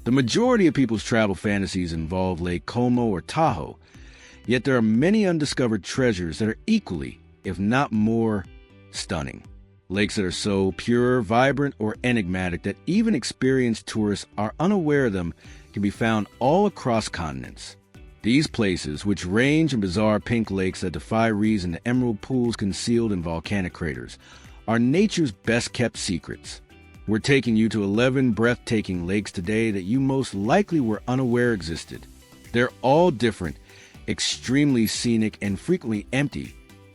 The majority of people's travel fantasies involve Lake Como or Tahoe, yet there are many undiscovered treasures that are equally, if not more, stunning. Lakes that are so pure, vibrant, or enigmatic that even experienced tourists are unaware of them can be found all across continents. These places, which range in bizarre pink lakes that defy reason to emerald pools concealed in volcanic craters, are nature's best-kept secrets. We're taking you to 11 breathtaking lakes today that you most likely were unaware existed. They're all different, extremely scenic, and frequently empty,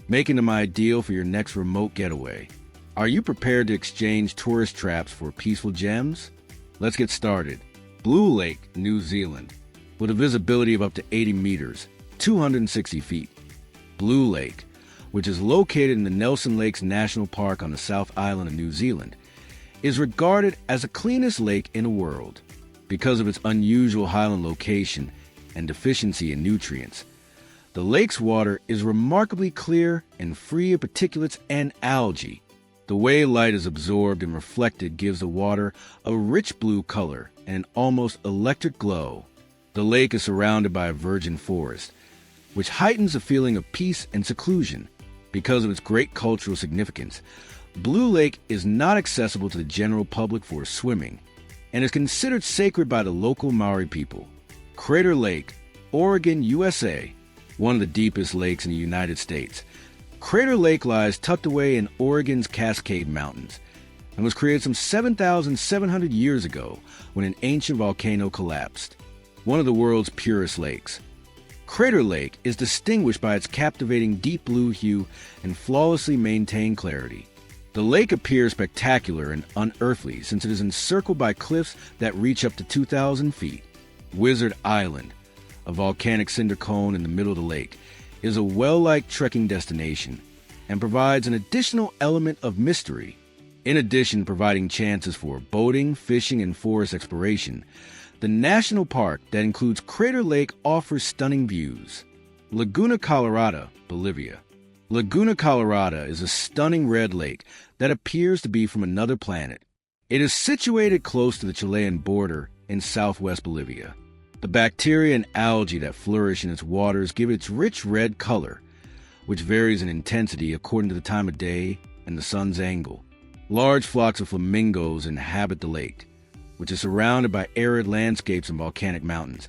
making them ideal for your next remote getaway. Are you prepared to exchange tourist traps for peaceful gems? Let's get started. Blue Lake, New Zealand, with a visibility of up to 80 meters, 260 feet. Blue Lake, which is located in the Nelson Lakes National Park on the South Island of New Zealand, is regarded as the cleanest lake in the world because of its unusual highland location and deficiency in nutrients. The lake's water is remarkably clear and free of particulates and algae. The way light is absorbed and reflected gives the water a rich blue color and an almost electric glow. The lake is surrounded by a virgin forest, which heightens the feeling of peace and seclusion. Because of its great cultural significance, Blue Lake is not accessible to the general public for swimming and is considered sacred by the local Maori people. Crater Lake, Oregon, USA, one of the deepest lakes in the United States. Crater Lake lies tucked away in Oregon's Cascade Mountains and was created some 7,700 years ago when an ancient volcano collapsed. One of the world's purest lakes. Crater Lake is distinguished by its captivating deep blue hue and flawlessly maintained clarity. The lake appears spectacular and unearthly since it is encircled by cliffs that reach up to 2,000 feet. Wizard Island, a volcanic cinder cone in the middle of the lake, is a well-liked trekking destination and provides an additional element of mystery. In addition to providing chances for boating, fishing, and forest exploration, the national park that includes Crater Lake offers stunning views. Laguna, Colorada, Bolivia. Laguna, Colorada is a stunning red lake that appears to be from another planet. It is situated close to the Chilean border in southwest Bolivia. The bacteria and algae that flourish in its waters give it its rich red color, which varies in intensity according to the time of day and the sun's angle. Large flocks of flamingos inhabit the lake, which is surrounded by arid landscapes and volcanic mountains,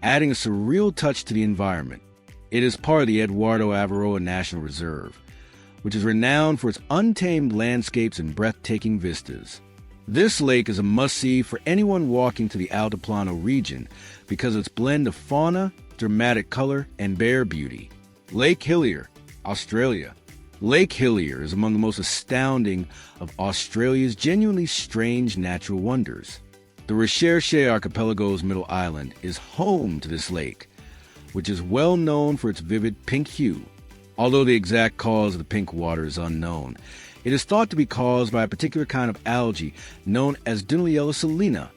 adding a surreal touch to the environment. It is part of the Eduardo Avaroa National Reserve, which is renowned for its untamed landscapes and breathtaking vistas. This lake is a must-see for anyone walking to the Altiplano region because of its blend of fauna, dramatic color, and bare beauty. Lake Hillier, Australia. Lake Hillier is among the most astounding of Australia's genuinely strange natural wonders. The Recherche Archipelago's middle island is home to this lake, which is well known for its vivid pink hue. Although the exact cause of the pink water is unknown, it is thought to be caused by a particular kind of algae known as Dunaliella salina,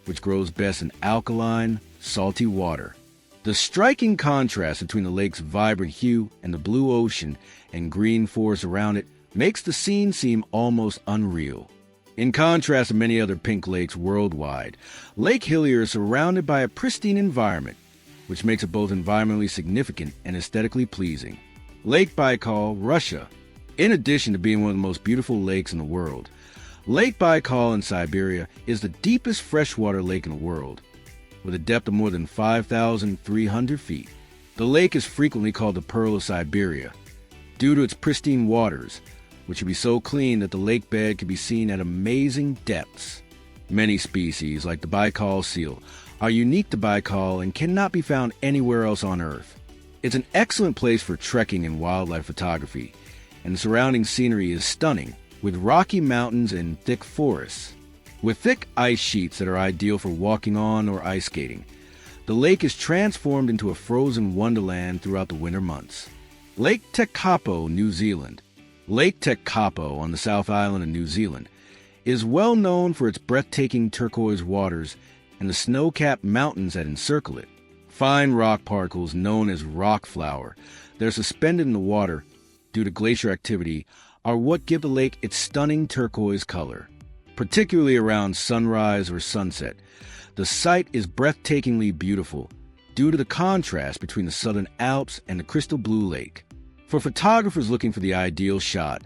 which grows best in alkaline, salty water. The striking contrast between the lake's vibrant hue and the blue ocean and green forest around it makes the scene seem almost unreal. In contrast to many other pink lakes worldwide, Lake Hillier is surrounded by a pristine environment, which makes it both environmentally significant and aesthetically pleasing. Lake Baikal, Russia. In addition to being one of the most beautiful lakes in the world, Lake Baikal in Siberia is the deepest freshwater lake in the world, with a depth of more than 5,300 feet. The lake is frequently called the Pearl of Siberia due to its pristine waters, which can be so clean that the lake bed can be seen at amazing depths. Many species, like the Baikal seal, are unique to Baikal and cannot be found anywhere else on Earth. It's an excellent place for trekking and wildlife photography, and the surrounding scenery is stunning, with rocky mountains and thick forests. With thick ice sheets that are ideal for walking on or ice skating, the lake is transformed into a frozen wonderland throughout the winter months. Lake Tekapo, New Zealand. Lake Tekapo on the South Island of New Zealand is well known for its breathtaking turquoise waters and the snow-capped mountains that encircle it. Fine rock particles known as rock flour that are suspended in the water due to glacier activity are what give the lake its stunning turquoise color. Particularly around sunrise or sunset, The sight is breathtakingly beautiful due to the contrast between the southern Alps and the crystal blue lake. For photographers looking for the ideal shot,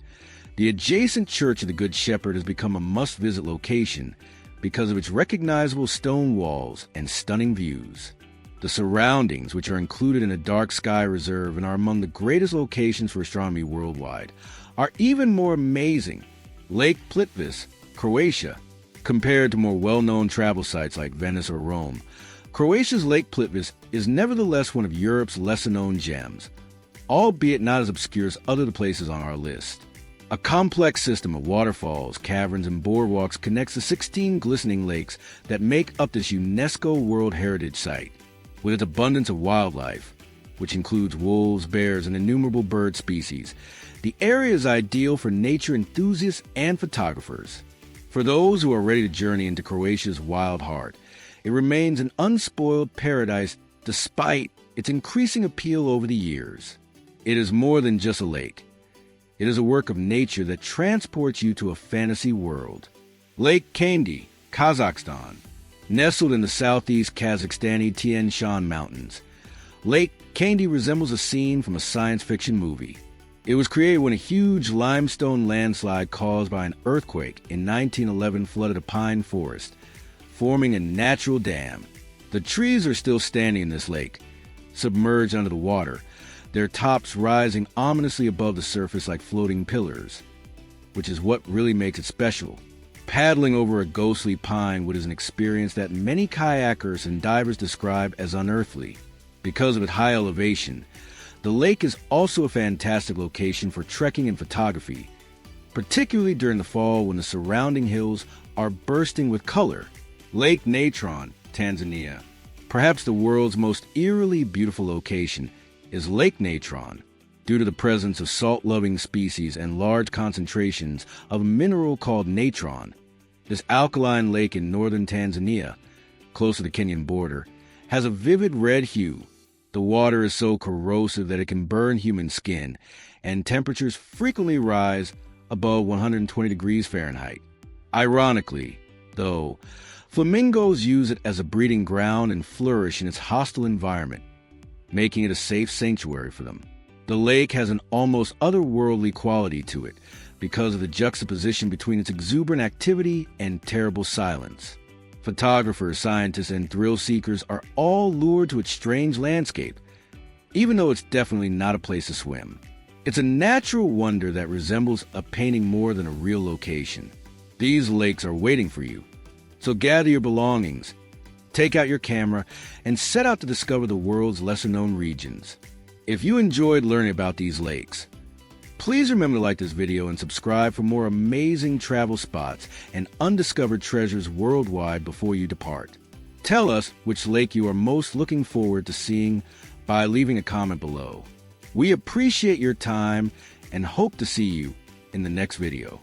the adjacent Church of the Good Shepherd has become a must-visit location because of its recognizable stone walls and stunning views. The surroundings, which are included in a dark sky reserve and are among the greatest locations for astronomy worldwide, are even more amazing. Lake Plitvice, Croatia. Compared to more well-known travel sites like Venice or Rome, Croatia's Lake Plitvice is nevertheless one of Europe's lesser-known gems, albeit not as obscure as other places on our list. A complex system of waterfalls, caverns, and boardwalks connects the 16 glistening lakes that make up this UNESCO World Heritage Site. With its abundance of wildlife, which includes wolves, bears, and innumerable bird species, the area is ideal for nature enthusiasts and photographers. For those who are ready to journey into Croatia's wild heart, it remains an unspoiled paradise despite its increasing appeal over the years. It is more than just a lake. It is a work of nature that transports you to a fantasy world. Lake Kaindy, Kazakhstan. Nestled in the southeast Kazakhstani Tian Shan Mountains, Lake Kaindy resembles a scene from a science fiction movie. It was created when a huge limestone landslide caused by an earthquake in 1911 flooded a pine forest, forming a natural dam. The trees are still standing in this lake, submerged under the water, their tops rising ominously above the surface like floating pillars, which is what really makes it special. Paddling over a ghostly pine wood is an experience that many kayakers and divers describe as unearthly. Because of its high elevation, the lake is also a fantastic location for trekking and photography, particularly during the fall when the surrounding hills are bursting with color. Lake Natron, Tanzania. Perhaps the world's most eerily beautiful location is Lake Natron, due to the presence of salt-loving species and large concentrations of a mineral called natron. This alkaline lake in northern Tanzania, close to the Kenyan border, has a vivid red hue. The water is so corrosive that it can burn human skin, and temperatures frequently rise above 120 degrees Fahrenheit. Ironically, though, flamingos use it as a breeding ground and flourish in its hostile environment, making it a safe sanctuary for them. The lake has an almost otherworldly quality to it because of the juxtaposition between its exuberant activity and terrible silence. Photographers, scientists, and thrill seekers are all lured to its strange landscape, even though it's definitely not a place to swim. It's a natural wonder that resembles a painting more than a real location. These lakes are waiting for you, so gather your belongings, take out your camera, and set out to discover the world's lesser-known regions. If you enjoyed learning about these lakes, please remember to like this video and subscribe for more amazing travel spots and undiscovered treasures worldwide before you depart. Tell us which lake you are most looking forward to seeing by leaving a comment below. We appreciate your time and hope to see you in the next video.